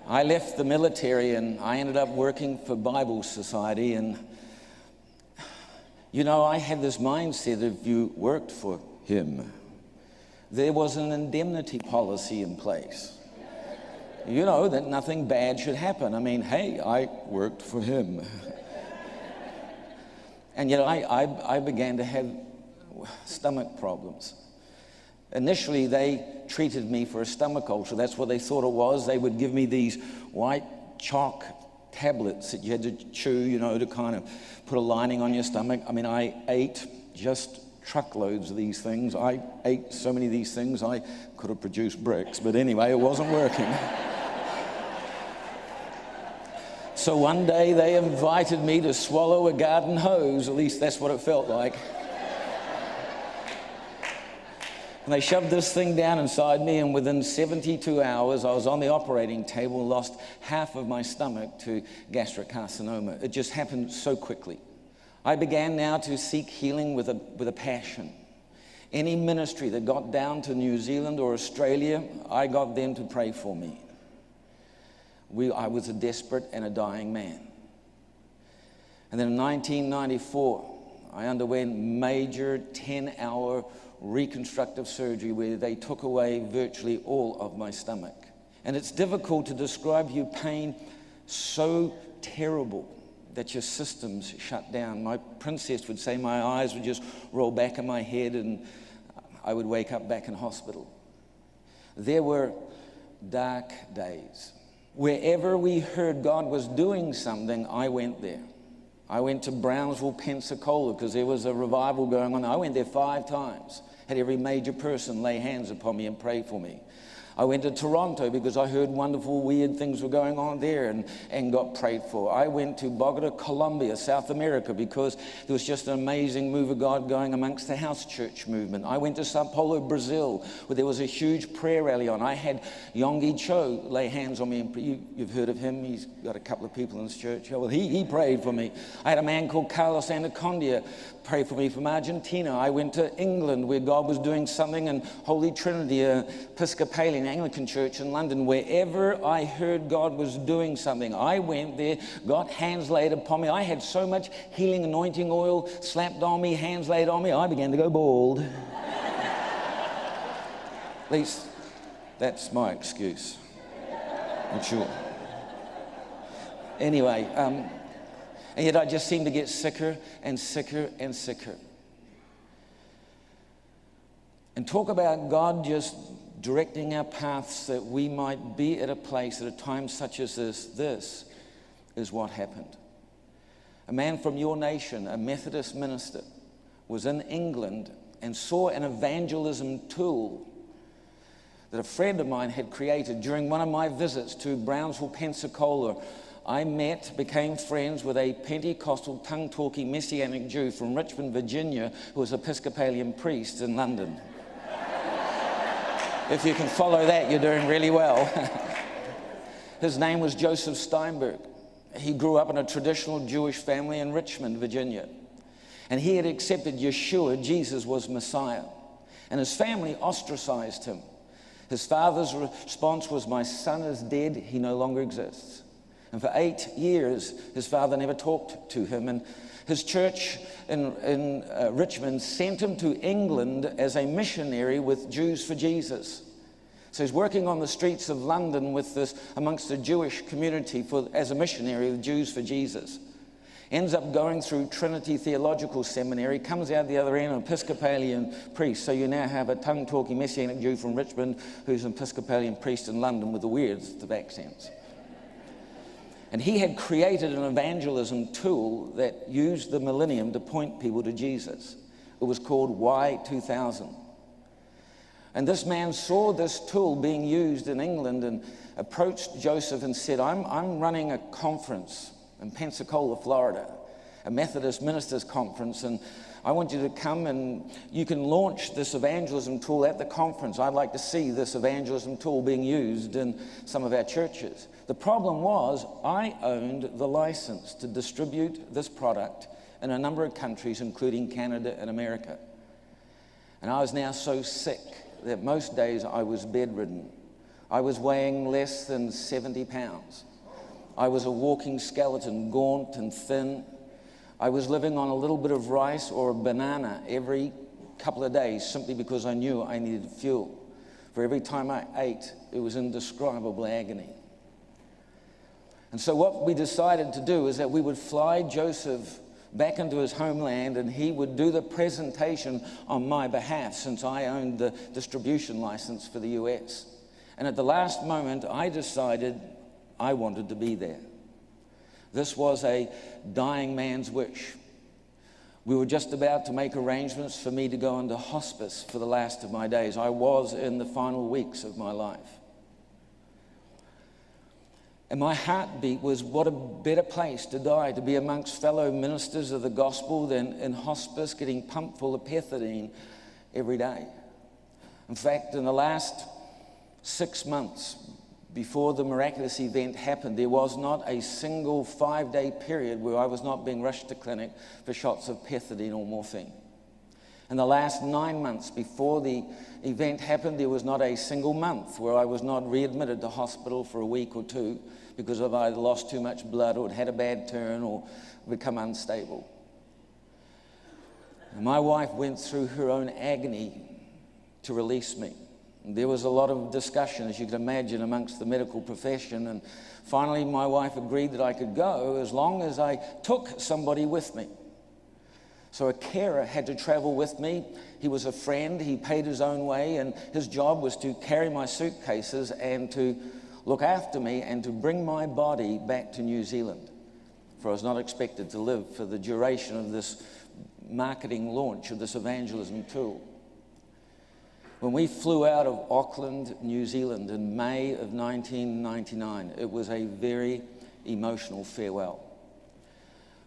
I left the military and I ended up working for Bible Society, and I had this mindset: if you worked for him, there was an indemnity policy in place. That nothing bad should happen. I mean, hey, I worked for him. And I began to have stomach problems. Initially, they treated me for a stomach ulcer. That's what they thought it was. They would give me these white chalk tablets that you had to chew, to kind of put a lining on your stomach. I mean, I ate just truckloads of these things. I ate so many of these things, I could have produced bricks. But anyway, it wasn't working. So one day they invited me to swallow a garden hose. At least that's what it felt like. And they shoved this thing down inside me, and within 72 hours, I was on the operating table and lost half of my stomach to gastric carcinoma. It just happened so quickly. I began now to seek healing with a passion. Any ministry that got down to New Zealand or Australia, I got them to pray for me. I was a desperate and a dying man. And then in 1994, I underwent major 10-hour reconstructive surgery where they took away virtually all of my stomach. And it's difficult to describe you pain so terrible that your systems shut down. My princess would say my eyes would just roll back in my head and I would wake up back in hospital. There were dark days. Wherever we heard God was doing something, I went there. I went to Brownsville, Pensacola, because there was a revival going on. I went there 5 times. Had every major person lay hands upon me and pray for me. I went to Toronto because I heard wonderful, weird things were going on there and got prayed for. I went to Bogota, Colombia, South America, because there was just an amazing move of God going amongst the house church movement. I went to Sao Paulo, Brazil, where there was a huge prayer rally on. I had Yonggi Cho lay hands on me. And you've heard of him. He's got a couple of people in his church. Well, he prayed for me. I had a man called Carlos Anacondia pray for me from Argentina. I went to England, where God was doing something, in Holy Trinity, Episcopalian Anglican church in London. Wherever I heard God was doing something, I went there, got hands laid upon me. I had so much healing anointing oil slapped on me, hands laid on me, I began to go bald. At least that's my excuse. Not sure. Anyway, and yet I just seemed to get sicker and sicker and sicker. And talk about God just directing our paths that we might be at a place at a time such as this. This is what happened. A man from your nation, a Methodist minister, was in England and saw an evangelism tool that a friend of mine had created during one of my visits to Brownsville, Pensacola. I became friends with a Pentecostal, tongue-talking Messianic Jew from Richmond, Virginia, who was an Episcopalian priest in London. If you can follow that, you're doing really well. His name was Joseph Steinberg. He grew up in a traditional Jewish family in Richmond, Virginia. And he had accepted Yeshua, Jesus was Messiah. And his family ostracized him. His father's response was, "My son is dead, he no longer exists." And for 8 years, his father never talked to him. And his church in Richmond sent him to England as a missionary with Jews for Jesus. So he's working on the streets of London amongst the Jewish community as a missionary with Jews for Jesus. Ends up going through Trinity Theological Seminary, comes out the other end, an Episcopalian priest. So you now have a tongue-talking Messianic Jew from Richmond who's an Episcopalian priest in London with the weirdest of accents. And he had created an evangelism tool that used the millennium to point people to Jesus. It was called Y2000. And this man saw this tool being used in England and approached Joseph and said, I'm running a conference in Pensacola, Florida, a Methodist ministers conference, and I want you to come and you can launch this evangelism tool at the conference. I'd like to see this evangelism tool being used in some of our churches. The problem was I owned the license to distribute this product in a number of countries, including Canada and America. And I was now so sick that most days I was bedridden. I was weighing less than 70 pounds. I was a walking skeleton, gaunt and thin. I was living on a little bit of rice or a banana every couple of days simply because I knew I needed fuel. For every time I ate, it was indescribable agony. And so what we decided to do is that we would fly Joseph back into his homeland, and he would do the presentation on my behalf, since I owned the distribution license for the US. And at the last moment, I decided I wanted to be there. This was a dying man's wish. We were just about to make arrangements for me to go into hospice for the last of my days. I was in the final weeks of my life. And my heartbeat was, what a better place to die, to be amongst fellow ministers of the gospel than in hospice getting pumped full of pethidine every day. In fact, in the last 6 months before the miraculous event happened, there was not a single 5-day period where I was not being rushed to clinic for shots of pethidine or morphine. In the last 9 months before the event happened, there was not a single month where I was not readmitted to hospital for a week or two because I've either lost too much blood or had a bad turn or become unstable. And my wife went through her own agony to release me. There was a lot of discussion, as you can imagine, amongst the medical profession, and finally my wife agreed that I could go as long as I took somebody with me. So a carer had to travel with me. He was a friend, he paid his own way, and his job was to carry my suitcases and to look after me and to bring my body back to New Zealand. For I was not expected to live for the duration of this marketing launch of this evangelism tool. When we flew out of Auckland, New Zealand in May of 1999, it was a very emotional farewell.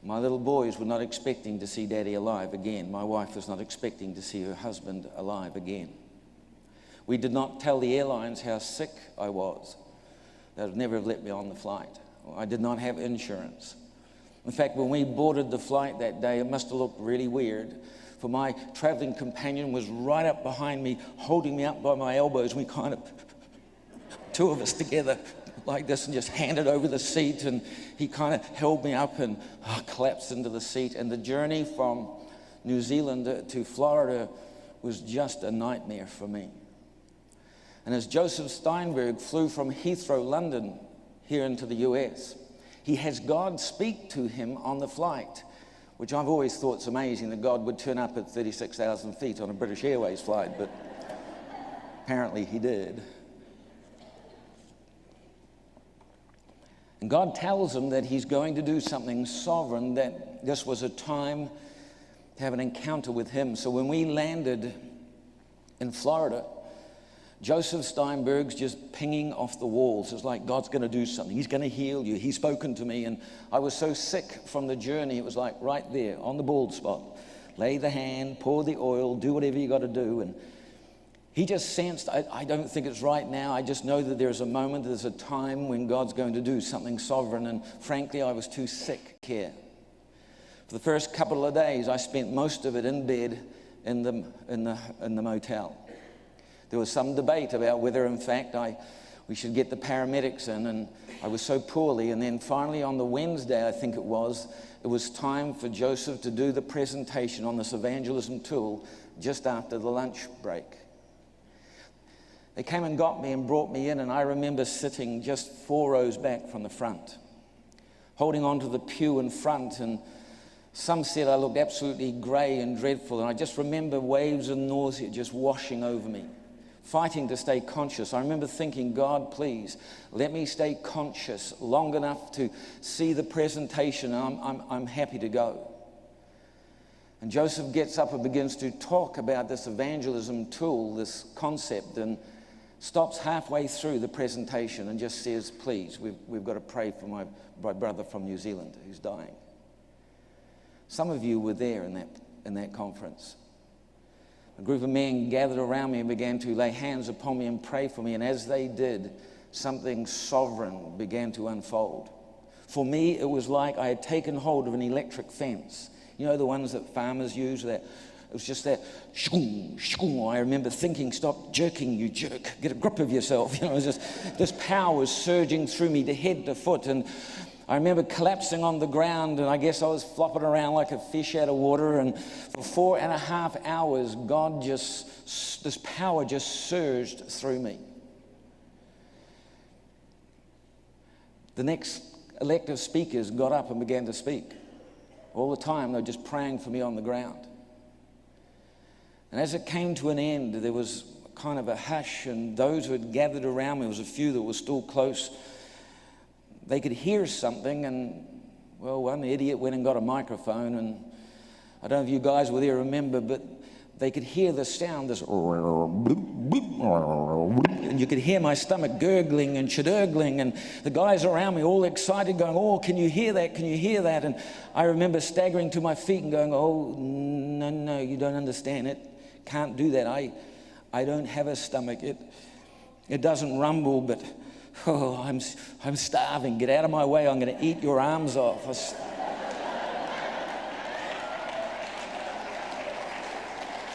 My little boys were not expecting to see Daddy alive again. My wife was not expecting to see her husband alive again. We did not tell the airlines how sick I was. They would never have let me on the flight. I did not have insurance. In fact, when we boarded the flight that day, it must have looked really weird, for my traveling companion was right up behind me, holding me up by my elbows. We kind of, two of us together like this, and just handed over the seat, and he kind of held me up and collapsed into the seat. And the journey from New Zealand to Florida was just a nightmare for me. And as Joseph Steinberg flew from Heathrow, London, here into the US, he has God speak to him on the flight, which I've always thought it's amazing that God would turn up at 36,000 feet on a British Airways flight, but apparently he did. And God tells him that he's going to do something sovereign, that this was a time to have an encounter with him. So when we landed in Florida, Joseph Steinberg's just pinging off the walls. It's like God's going to do something. He's going to heal you. He's spoken to me. And I was so sick from the journey. It was like right there on the bald spot. Lay the hand, pour the oil, do whatever you got to do. And he just sensed, I don't think it's right now. I just know that there's a moment, there's a time when God's going to do something sovereign. And frankly, I was too sick here. For the first couple of days, I spent most of it in bed in the motel. There was some debate about whether, in fact, we should get the paramedics in, and I was so poorly. And then finally on the Wednesday, I think it was time for Joseph to do the presentation on this evangelism tool just after the lunch break. They came and got me and brought me in, and I remember sitting just 4 rows back from the front, holding onto the pew in front, and some said I looked absolutely grey and dreadful, and I just remember waves of nausea just washing over me, fighting to stay conscious. I remember thinking, God, please, let me stay conscious long enough to see the presentation. I'm happy to go. And Joseph gets up and begins to talk about this evangelism tool, this concept, and stops halfway through the presentation and just says, please, we've got to pray for my brother from New Zealand who's dying. Some of you were there in that conference. A group of men gathered around me and began to lay hands upon me and pray for me. And as they did, something sovereign began to unfold. For me, it was like I had taken hold of an electric fence. You know, the ones that farmers use, that It was just that, shoo, shoo. I remember thinking, stop jerking, you jerk. Get a grip of yourself. You know, it was just, this power was surging through me to head to foot. And I remember collapsing on the ground, and I guess I was flopping around like a fish out of water. And for 4.5 hours, this power just surged through me. The next elective speakers got up and began to speak. All the time, they were just praying for me on the ground. And as it came to an end, there was kind of a hush, and those who had gathered around me, there was a few that were still close, they could hear something, and, well, one idiot went and got a microphone, and I don't know if you guys were there, remember, but they could hear the sound, this, and you could hear my stomach gurgling and chidurgling, and the guys around me all excited going, oh, can you hear that, can you hear that? And I remember staggering to my feet and going, oh, no, you don't understand it. Can't do that. I don't have a stomach. It doesn't rumble, but oh, I'm starving. Get out of my way. I'm going to eat your arms off.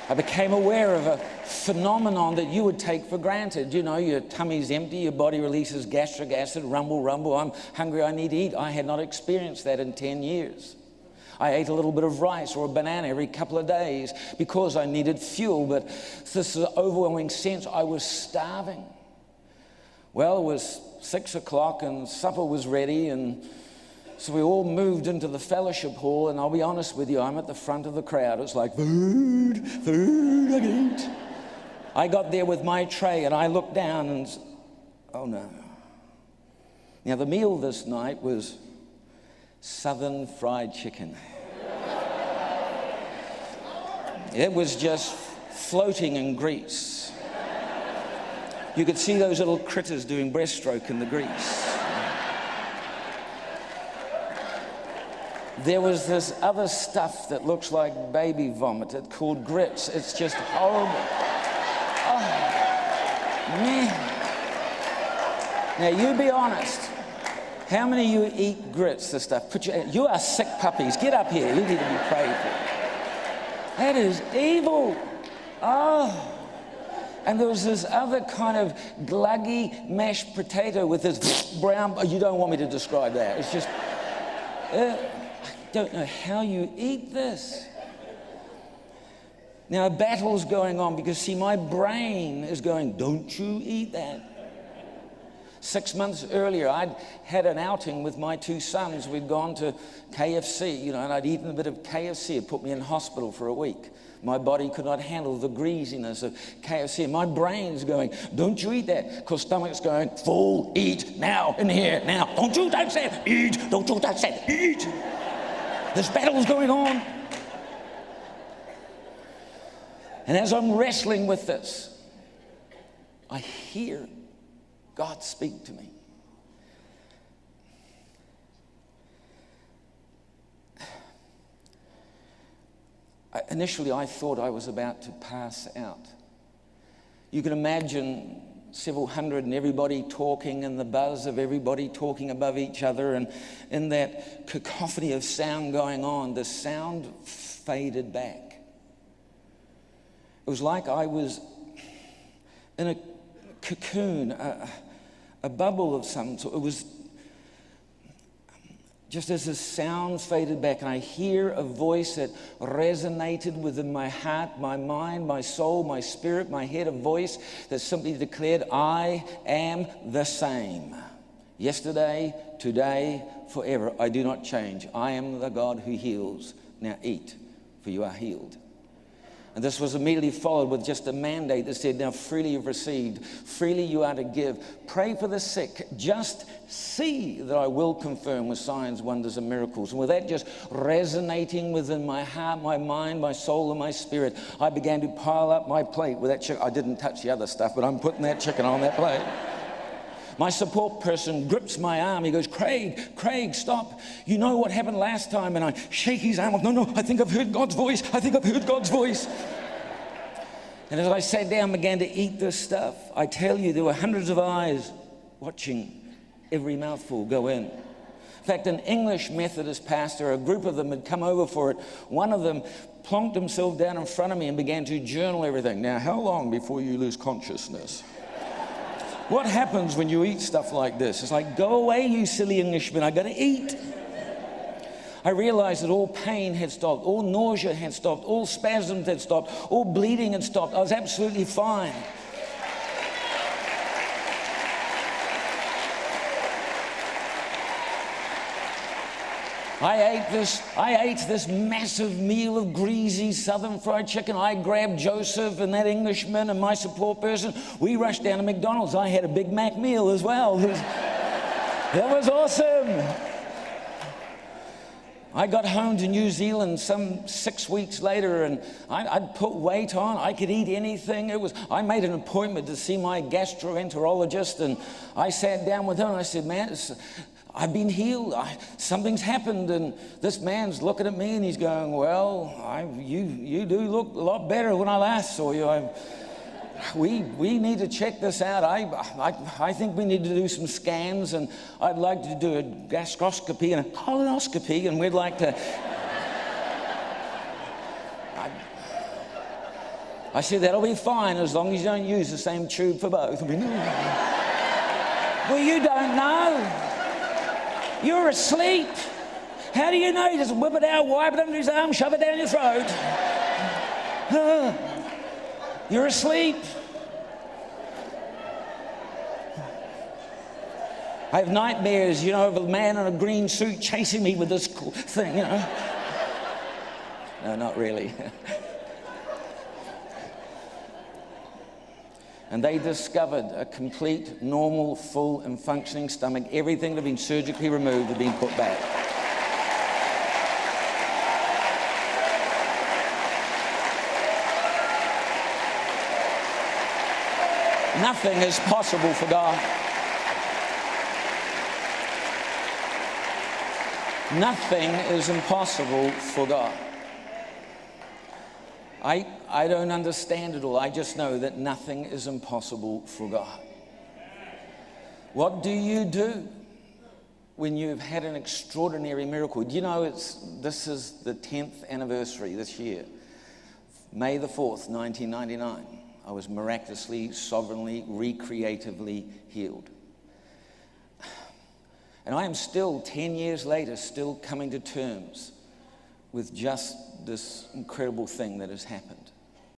I became aware of a phenomenon that you would take for granted. You know, your tummy's empty, your body releases gastric acid, rumble, rumble. I'm hungry, I need to eat. I had not experienced that in 10 years. I ate a little bit of rice or a banana every couple of days because I needed fuel, but this overwhelming sense I was starving. Well, it was 6 o'clock and supper was ready, and so we all moved into the fellowship hall, and I'll be honest with you, I'm at the front of the crowd. It's like, food, I can eat. I got there with my tray, and I looked down and, oh no. Now, the meal this night was Southern fried chicken. It was just floating in grease. You could see those little critters doing breaststroke in the grease. There was this other stuff that looks like baby vomit. It's called grits. It's just horrible. Oh, man. Now, you be honest. How many of you eat grits, this stuff? You are sick puppies. Get up here. You need to be prayed for. That is evil. Oh. And there was this other kind of gluggy mashed potato with this brown... You don't want me to describe that. It's just... I don't know how you eat this. Now, a battle's going on because, see, my brain is going, don't you eat that. 6 months earlier, I'd had an outing with my two sons. We'd gone to KFC, you know, and I'd eaten a bit of KFC. It put me in hospital for a week. My body could not handle the greasiness of KFC. And my brain's going, don't you eat that. Because stomach's going, full, eat, now, in here, now. Don't you touch that, eat. Don't you touch that, eat. This battle's going on. And as I'm wrestling with this, I hear God speak to me. Initially, I thought I was about to pass out. You can imagine several hundred and everybody talking and the buzz of everybody talking above each other, and in that cacophony of sound going on, the sound faded back. It was like I was in a cocoon, a bubble of some sort. It was just as the sound faded back, and I hear a voice that resonated within my heart, my mind, my soul, my spirit, my head, a voice that simply declared, I am the same. Yesterday, today, forever. I do not change. I am the God who heals. Now eat, for you are healed. And this was immediately followed with just a mandate that said, now freely you've received, freely you are to give. Pray for the sick. Just see that I will confirm with signs, wonders, and miracles. And with that just resonating within my heart, my mind, my soul, and my spirit, I began to pile up my plate with that chicken. I didn't touch the other stuff, but I'm putting that chicken on that plate. My support person grips my arm. He goes, Craig, stop. You know what happened last time? And I shake his arm. No, I think I've heard God's voice. I think I've heard God's voice. And as I sat down and began to eat this stuff, I tell you, there were hundreds of eyes watching every mouthful go in. In fact, an English Methodist pastor, a group of them had come over for it. One of them plonked himself down in front of me and began to journal everything. Now, how long before you lose consciousness? What happens when you eat stuff like this? It's like, go away, you silly Englishman, I gotta eat. I realized that all pain had stopped, all nausea had stopped, all spasms had stopped, all bleeding had stopped. I was absolutely fine. I ate this massive meal of greasy southern fried chicken. I grabbed Joseph and that Englishman and my support person. We rushed down to McDonald's. I had a Big Mac meal as well. That was awesome. I got home to New Zealand some 6 weeks later, and I'd put weight on. I could eat anything. I made an appointment to see my gastroenterologist, and I sat down with him and I said, man, I've been healed. Something's happened. And this man's looking at me and he's going, well, you do look a lot better when I last saw you. We need to check this out. I think we need to do some scans, and I'd like to do a gastroscopy and a colonoscopy, and we'd like to... I said, that'll be fine as long as you don't use the same tube for both. Well, you don't know. You're asleep. How do you know? You just whip it out, wipe it under his arm, shove it down your throat. You're asleep. I have nightmares, of a man in a green suit chasing me with this thing, No, not really. And they discovered a complete, normal, full and functioning stomach. Everything that had been surgically removed had been put back. Nothing is possible for God. Nothing is impossible for God. I don't understand it all. I just know that nothing is impossible for God. What do you do when you've had an extraordinary miracle? Do you know this is the 10th anniversary this year. May the 4th, 1999. I was miraculously, sovereignly, recreatively healed. And I am still, 10 years later, still coming to terms with just this incredible thing that has happened.